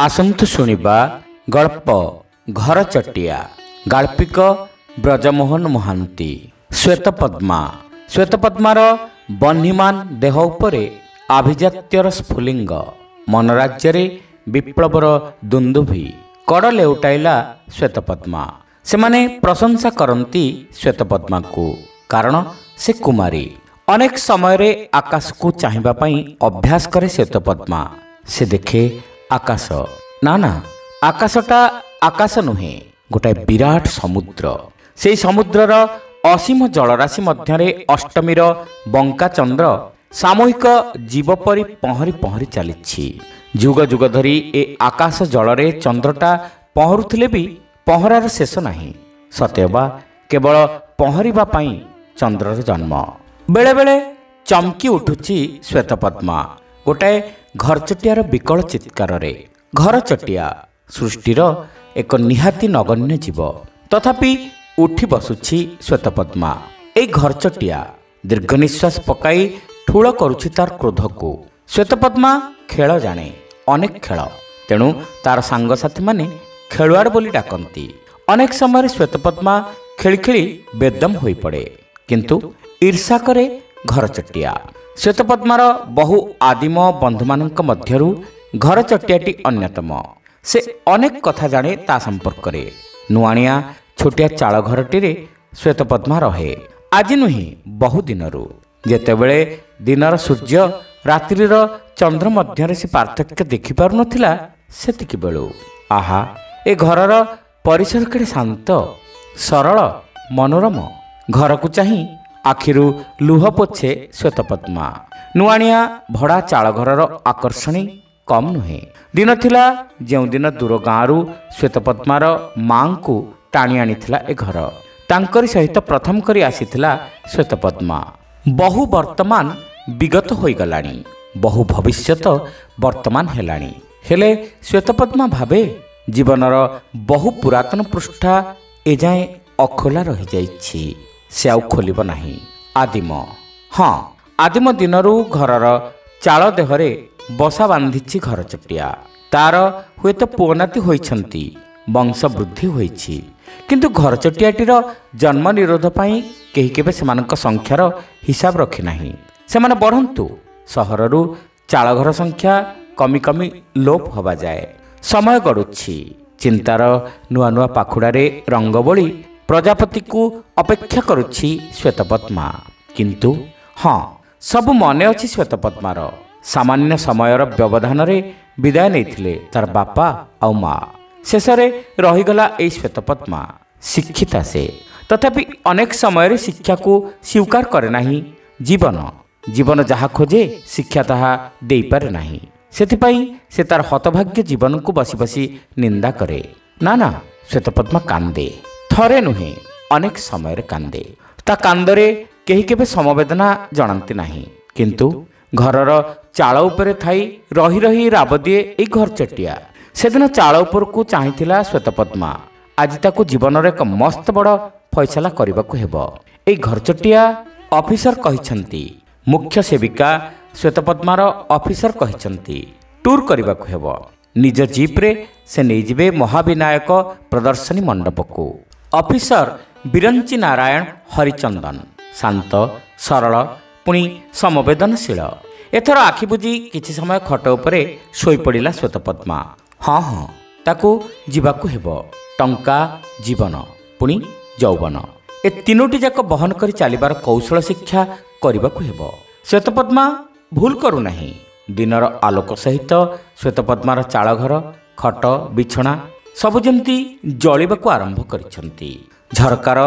ଆସନ୍ତୁ ଶୁଣିବା ଗଳ୍ପ ଘରଚଟିଆ। ଗାଳ୍ପିକ ବ୍ରଜମୋହନ ମହାନ୍ତି। ଶ୍ୱେତପଦ୍ମା। ଶ୍ୱେତପଦ୍ମାର ବହ୍ନିମାନ ଦେହ ଉପରେ ଆଭିଜାତ୍ୟର ସ୍ଫୁଲିଙ୍ଗ। ମନରାଜ୍ୟରେ ବିପ୍ଳବର ଦୁନ୍ଦୁଭି। କଡ଼ ଲେଉଟାଇଲା ଶ୍ୱେତପଦ୍ମା। ସେମାନେ ପ୍ରଶଂସା କରନ୍ତି ଶ୍ୱେତପଦ୍ମାକୁ, କାରଣ ସେ କୁମାରୀ। ଅନେକ ସମୟରେ ଆକାଶକୁ ଚାହିଁବା ପାଇଁ ଅଭ୍ୟାସ କରେ ଶ୍ୱେତପଦ୍ମା। ସେ ଦେଖେ ଆକାଶ। ନା ନା, ଆକାଶଟା ଆକାଶ ନୁହେଁ, ଗୋଟାଏ ବିରାଟ ସମୁଦ୍ର। ସେହି ସମୁଦ୍ରର ଅସୀମ ଜଳରାଶି ମଧ୍ୟରେ ଅଷ୍ଟମୀର ବଙ୍କା ଚନ୍ଦ୍ର ସାମୂହିକ ଜୀବ ପରି ପହଁରି ପହଁରି ଚାଲିଛି। ଯୁଗ ଯୁଗ ଧରି ଏ ଆକାଶ ଜଳରେ ଚନ୍ଦ୍ରଟା ପହଁରୁଥିଲେ ବି ପହଁରାର ଶେଷ ନାହିଁ। ସତେଅବା କେବଳ ପହଁରିବା ପାଇଁ ଚନ୍ଦ୍ରର ଜନ୍ମ। ବେଳେବେଳେ ଚମକି ଉଠୁଛି ଶ୍ୱେତପଦ୍ମା ଗୋଟାଏ ଘରଚଟିଆର ବିକଳ ଚିତ୍କାରରେ। ଘରଚଟିଆ ସୃଷ୍ଟିର ଏକ ନିହାତି ନଗଣ୍ୟ ଜୀବ, ତଥାପି ଉଠି ବସୁଛି ଶ୍ୱେତପଦ୍ମା। ଏଇ ଘରଚଟିଆ ଦୀର୍ଘ ନିଶ୍ୱାସ ପକାଇ ଠୁଳ କରୁଛି ତାର କ୍ରୋଧକୁ। ଶ୍ୱେତପଦ୍ମା ଖେଳ ଜାଣେ, ଅନେକ ଖେଳ, ତେଣୁ ତାର ସାଙ୍ଗସାଥୀମାନେ ଖେଳୁଆଡ଼ ବୋଲି ଡାକନ୍ତି। ଅନେକ ସମୟରେ ଶ୍ୱେତପଦ୍ମା ଖେଳି ଖେଳି ବେଦମ ହୋଇପଡ଼େ, କିନ୍ତୁ ଈର୍ଷା କରେ ଘରଚଟିଆ। ଶ୍ୱେତପଦ୍ମାର ବହୁ ଆଦିମ ବନ୍ଧୁମାନଙ୍କ ମଧ୍ୟରୁ ଘରଚଟିଆଟି ଅନ୍ୟତମ। ସେ ଅନେକ କଥା ଜାଣେ ତା ସମ୍ପର୍କରେ। ନୁଆଣିଆ ଛୋଟିଆ ଚାଳ ଘରଟିରେ ଶ୍ୱେତପଦ୍ମା ରହେ। ଆଜି ନୁହେଁ, ବହୁ ଦିନରୁ। ଯେତେବେଳେ ଦିନର ସୂର୍ଯ୍ୟ ରାତ୍ରିର ଚନ୍ଦ୍ର ମଧ୍ୟରେ ସେ ପାର୍ଥକ୍ୟ ଦେଖିପାରୁନଥିଲା, ସେତିକି ବେଳୁ ଆହା, ଏ ଘରର ପରିସର କେଡ଼େ ଶାନ୍ତ, ସରଳ, ମନୋରମ। ଘରକୁ ଚାହିଁ ଆଖିରୁ ଲୁହ ପୋଛେ ଶ୍ୱେତପଦ୍ମା। ନୁଆଣିଆ ଭଡ଼ା ଚାଳଘରର ଆକର୍ଷଣୀ କମ୍ ନୁହେଁ। ଦିନ ଥିଲା ଯେଉଁଦିନ ଦୂର ଗାଁରୁ ଶ୍ୱେତପଦ୍ମାର ମା'ଙ୍କୁ ଟାଣି ଆଣିଥିଲା ଏ ଘର। ତାଙ୍କରି ସହିତ ପ୍ରଥମ କରି ଆସିଥିଲା ଶ୍ୱେତପଦ୍ମା। ବହୁ ବର୍ତ୍ତମାନ ବିଗତ ହୋଇଗଲାଣି, ବହୁ ଭବିଷ୍ୟତ ବର୍ତ୍ତମାନ ହେଲାଣି। ହେଲେ ଶ୍ୱେତପଦ୍ମା ଭାବେ ଜୀବନର ବହୁ ପୁରାତନ ପୃଷ୍ଠା ଏଯାଏଁ ଅଖୋଲା ରହିଯାଇଛି। ସେ ଆଉ ଖୋଲିବ ନାହିଁ। ଆଦିମ, ହଁ, ଆଦିମ ଦିନରୁ ଘରର ଚାଳ ଦେହରେ ବସା ବାନ୍ଧିଛି ଘରଚଟିଆ। ତାର ହୁଏତ ପୁଅ ନାତି ହୋଇଛନ୍ତି, ବଂଶ ବୃଦ୍ଧି ହୋଇଛି, କିନ୍ତୁ ଘରଚଟିଆଟିର ଜନ୍ମ ନିରୋଧ ପାଇଁ କେହି କେବେ ସେମାନଙ୍କ ସଂଖ୍ୟାର ହିସାବ ରଖିନାହିଁ। ସେମାନେ ବଢ଼ନ୍ତୁ, ସହରରୁ ଚାଳଘର ସଂଖ୍ୟା କମି କମି ଲୋପ ହେବାଯାଏ। ସମୟ ଗଡ଼ୁଛି। ଚିନ୍ତାର ନୂଆ ନୂଆ ପାଖୁଡ଼ାରେ ରଙ୍ଗ ବୋଳି ପ୍ରଜାପତିକୁ ଅପେକ୍ଷା କରୁଛି ଶ୍ୱେତପଦ୍ମା। କିନ୍ତୁ ହଁ, ସବୁ ମନେ ଅଛି ଶ୍ୱେତପଦ୍ମାର। ସାମାନ୍ୟ ସମୟର ବ୍ୟବଧାନରେ ବିଦାୟ ନେଇଥିଲେ ତାର ବାପା ଆଉ ମା। ଶେଷରେ ରହିଗଲା ଏଇ ଶ୍ୱେତପଦ୍ମା। ଶିକ୍ଷିତା ସେ, ତଥାପି ଅନେକ ସମୟରେ ଶିକ୍ଷାକୁ ସ୍ୱୀକାର କରେ ନାହିଁ ଜୀବନ। ଜୀବନ ଯାହା ଖୋଜେ ଶିକ୍ଷା ତାହା ଦେଇପାରେ ନାହିଁ। ସେଥିପାଇଁ ସେ ତାର ହତଭାଗ୍ୟ ଜୀବନକୁ ବସି ବସି ନିନ୍ଦା କରେ। ନା ନା, ଶ୍ୱେତପଦ୍ମା କାନ୍ଦେ। ଥରେ ନୁହେଁ, ଅନେକ ସମୟରେ କାନ୍ଦେ। ତା କାନ୍ଦରେ କେହି କେବେ ସମବେଦନା ଜଣାନ୍ତି ନାହିଁ। କିନ୍ତୁ ଘରର ଚାଳ ଉପରେ ଥାଇ ରହି ରହି ରାବ ଦିଏ ଏଇ ଘରଚଟିଆ। ସେଦିନ ଚାଳ ଉପରକୁ ଚାହିଁଥିଲା ଶ୍ୱେତପଦ୍ମା। ଆଜି ତାକୁ ଜୀବନର ଏକ ମସ୍ତ ବଡ଼ ଫଇସଲା କରିବାକୁ ହେବ। ଏଇ ଘରଚଟିଆ ଅଫିସର କହିଛନ୍ତି, ମୁଖ୍ୟ ସେବିକା ଶ୍ୱେତପଦ୍ମାର ଅଫିସର କହିଛନ୍ତି ଟୁର୍ କରିବାକୁ ହେବ। ନିଜ ଜିପ୍ରେ ସେ ନେଇଯିବେ ମହାବିନାୟକ ପ୍ରଦର୍ଶନୀ ମଣ୍ଡପକୁ। ଅଫିସର ବିରଞ୍ଚି ନାରାୟଣ ହରିଚନ୍ଦନ, ଶାନ୍ତ, ସରଳ, ପୁଣି ସମବେଦନଶୀଳ। ଏଥର ଆଖି ବୁଜି କିଛି ସମୟ ଖଟ ଉପରେ ଶୋଇପଡ଼ିଲା ଶ୍ୱେତପଦ୍ମା। ହଁ ହଁ, ତାକୁ ଯିବାକୁ ହେବ। ଟଙ୍କା, ଜୀବନ, ପୁଣି ଯୌବନ, ଏ ତିନୋଟି ଯାକ ବହନ କରି ଚାଲିବାର କୌଶଳ ଶିକ୍ଷା କରିବାକୁ ହେବ। ଶ୍ୱେତପଦ୍ମା ଭୁଲ କରୁନାହିଁ। ଦିନର ଆଲୋକ ସହିତ ଶ୍ୱେତପଦ୍ମାର ଚାଳଘର, ଖଟ, ବିଛଣା ସବୁ ଯେମିତି ଜଳିବାକୁ ଆରମ୍ଭ କରିଛନ୍ତି। ଝରକାର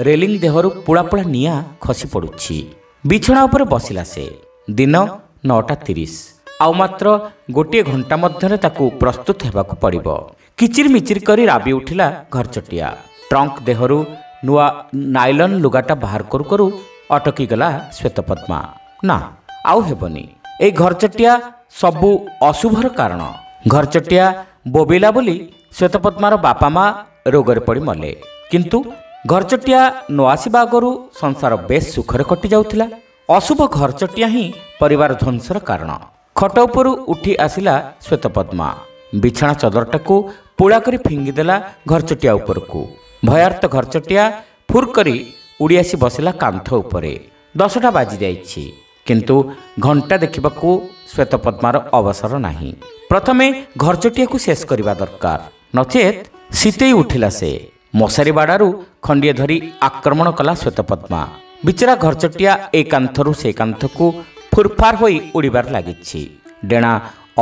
ରେଲିଂ ଦେହରୁ ପୁଳା ପୁଳା ନିଆଁ ଖସି ପଡ଼ୁଛି। ବିଛଣା ଉପରେ ବସିଲା ସେ। ଦିନ 9:30। ଆଉ ମାତ୍ର ଗୋଟିଏ ଘଣ୍ଟା ମଧ୍ୟରେ ତାକୁ ପ୍ରସ୍ତୁତ ହେବାକୁ ପଡ଼ିବ। କିଚିରି ମିଚିରି କରି ରାବି ଉଠିଲା ଘରଚଟିଆ। ଟ୍ରଙ୍କ ଦେହରୁ ନୂଆ ନାଇଲନ ଲୁଗାଟା ବାହାର କରୁ କରୁ ଅଟକିଗଲା ଶ୍ୱେତପଦ୍ମା। ନା, ଆଉ ହେବନି। ଏଇ ଘରଚଟିଆ ସବୁ ଅଶୁଭର କାରଣ। ଘରଚଟିଆ ବୋବିଲା ବୋଲି ଶ୍ୱେତପଦ୍ମାର ବାପା ମା ରୋଗରେ ପଡ଼ି ମଲେ। କିନ୍ତୁ ଘରଚଟିଆ ନ ଆସିବା ଆଗରୁ ସଂସାର ବେଶ୍ ସୁଖରେ କଟି ଯାଉଥିଲା। ଅଶୁଭ ଘରଚଟିଆ ହିଁ ପରିବାର ଧ୍ୱଂସର କାରଣ। ଖଟ ଉପରୁ ଉଠି ଆସିଲା ଶ୍ୱେତପଦ୍ମା। ବିଛଣା ଚଦରଟାକୁ ପୁଳା କରି ଫିଙ୍ଗିଦେଲା ଘରଚଟିଆ ଉପରକୁ। ଭୟାର୍ତ୍ତ ଘରଚଟିଆ ଫୁର୍ କରି ଉଡ଼ି ଆସି ବସିଲା କାନ୍ଥ ଉପରେ। 10ଟା ବାଜି ଯାଇଛି, କିନ୍ତୁ ଘଣ୍ଟା ଦେଖିବାକୁ ଶ୍ୱେତପଦ୍ମାର ଅବସର ନାହିଁ। ପ୍ରଥମେ ଘରଚଟିଆକୁ ଶେଷ କରିବା ଦରକାର, ନଚେତ୍ ଶୀତେଇ ଉଠିଲା ସେ। ମଶାରୀ ବାଡ଼ାରୁ ଖଣ୍ଡିଏ ଧରି ଆକ୍ରମଣ କଲା ଶ୍ୱେତପଦ୍ମା। ବିଚରା ଘରଚଟିଆ ଏ କାନ୍ଥରୁ ସେ କାନ୍ଥକୁ ଫୁର୍ଫାର୍ ହୋଇ ଉଡ଼ିବାର ଲାଗିଛି। ଡେଣା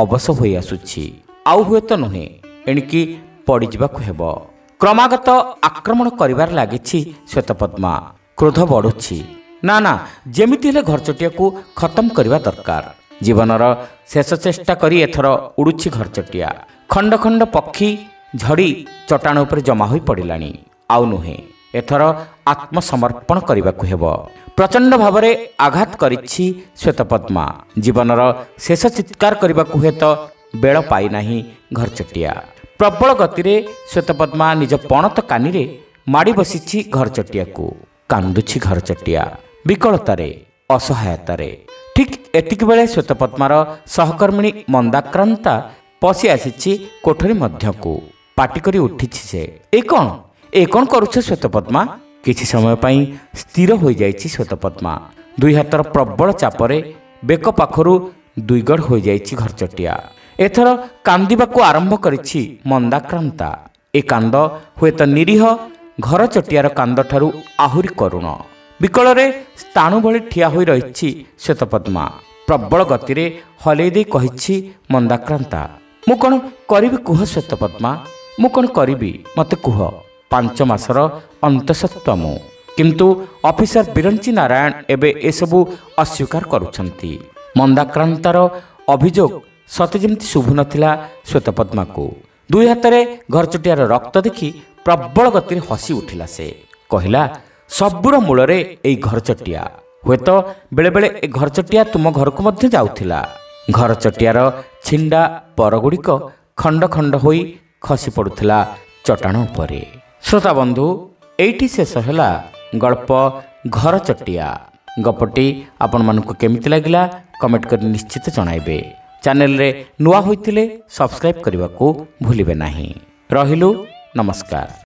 ଅବଶ ହୋଇ ଆସୁଛି, ଆଉ ହୁଏତ ନୁହେଁ, ଏଣିକି ପଡ଼ିଯିବାକୁ ହେବ। କ୍ରମାଗତ ଆକ୍ରମଣ କରିବାର ଲାଗିଛି ଶ୍ୱେତପଦ୍ମା। କ୍ରୋଧ ବଢ଼ୁଛି। ନା ନା, ଯେମିତି ହେଲେ ଘରଚଟିଆକୁ ଖତମ କରିବା ଦରକାର। ଜୀବନର ଶେଷ ଚେଷ୍ଟା କରି ଏଥର ଉଡ଼ୁଛି ଘରଚଟିଆ। ଖଣ୍ଡ ଖଣ୍ଡ ପକ୍ଷୀ ଝଡ଼ି ଚଟାଣ ଉପରେ ଜମା ହୋଇ ପଡ଼ିଲାଣି। ଆଉ ନୁହେଁ, ଏଥର ଆତ୍ମସମର୍ପଣ କରିବାକୁ ହେବ। ପ୍ରଚଣ୍ଡ ଭାବରେ ଆଘାତ କରିଛି ଶ୍ୱେତପଦ୍ମା। ଜୀବନର ଶେଷ ଚିତ୍କାର କରିବାକୁ ହୁଏତ ବେଳ ପାଇନାହିଁ ଘରଚଟିଆ। ପ୍ରବଳ ଗତିରେ ଶ୍ୱେତପଦ୍ମା ନିଜ ପଣତ କାନିରେ ମାଡ଼ି ବସିଛି ଘରଚଟିଆକୁ। କାନ୍ଦୁଛି ଘରଚଟିଆ ବିକଳତାରେ, ଅସହାୟତାରେ। ଠିକ୍ ଏତିକିବେଳେ ଶ୍ୱେତପଦ୍ମାର ସହକର୍ମିଣୀ ମନ୍ଦାକ୍ରାନ୍ତା ପଶି ଆସିଛି କୋଠରୀ ମଧ୍ୟକୁ। ପାଟି କରି ଉଠିଛି ସେ। ଏ କ'ଣ କରୁଛ ଶ୍ୱେତପଦ୍ମା? କିଛି ସମୟ ପାଇଁ ସ୍ଥିର ହୋଇଯାଇଛି ଶ୍ୱେତପଦ୍ମା। ଦୁଇ ହାତର ପ୍ରବଳ ଚାପରେ ବେକ ପାଖରୁ ଦୁଇଗଡ଼ ହୋଇଯାଇଛି ଘରଚଟିଆ। ଏଥର କାନ୍ଦିବାକୁ ଆରମ୍ଭ କରିଛି ମନ୍ଦାକ୍ରାନ୍ତା। ଏ କାନ୍ଦ ହୁଏତ ନିରୀହ ଘରଚଟିଆର କାନ୍ଦଠାରୁ ଆହୁରି କରୁଣ। ବିକଳରେ ସ୍ଥାଣୁ ଭଳି ଠିଆ ହୋଇ ରହିଛି ଶ୍ୱେତପଦ୍ମା। ପ୍ରବଳ ଗତିରେ ହଲେଇ ଦେଇ କହିଛି ମନ୍ଦାକ୍ରାନ୍ତା, ମୁଁ କ'ଣ କରିବି କୁହ ଶ୍ୱେତପଦ୍ମା, ମୁଁ କ'ଣ କରିବି ମୋତେ କୁହ। 5 ମାସର ଅନ୍ତଃସତ୍ତ୍ୱ ମୁଁ। କିନ୍ତୁ ଅଫିସର ବିରଞ୍ଚି ନାରାୟଣ ଏବେ ଏସବୁ ଅସ୍ୱୀକାର କରୁଛନ୍ତି। ମନ୍ଦାକ୍ରାନ୍ତାର ଅଭିଯୋଗ ସତେ ଯେମିତି ଶୁଭୁନଥିଲା ଶ୍ୱେତପଦ୍ମାକୁ। ଦୁଇ ହାତରେ ଘରଚଟିଆର ରକ୍ତ ଦେଖି ପ୍ରବଳ ଗତିରେ ହସି ଉଠିଲା ସେ। କହିଲା, ସବୁର ମୂଳରେ ଏଇ ଘରଚଟିଆ। ହୁଏତ ବେଳେବେଳେ ଏ ଘରଚଟିଆ ତୁମ ଘରକୁ ମଧ୍ୟ ଯାଉଥିଲା। ଘରଚଟିଆର ଛିଣ୍ଡା ପରଗୁଡ଼ିକ ଖଣ୍ଡ ଖଣ୍ଡ ହୋଇ ଖସି ପଡ଼ୁଥିଲା ଚଟାଣ ଉପରେ। ଶ୍ରୋତାବନ୍ଧୁ, ଏଇଠି ଶେଷ ହେଲା ଗଳ୍ପ ଘରଚଟିଆ। ଗପଟି ଆପଣମାନଙ୍କୁ କେମିତି ଲାଗିଲା କମେଣ୍ଟ କରି ନିଶ୍ଚିତ ଜଣାଇବେ। ଚ୍ୟାନେଲରେ ନୂଆ ହୋଇଥିଲେ ସବସ୍କ୍ରାଇବ୍ କରିବାକୁ ଭୁଲିବେ ନାହିଁ। ରହିଲୁ, ନମସ୍କାର।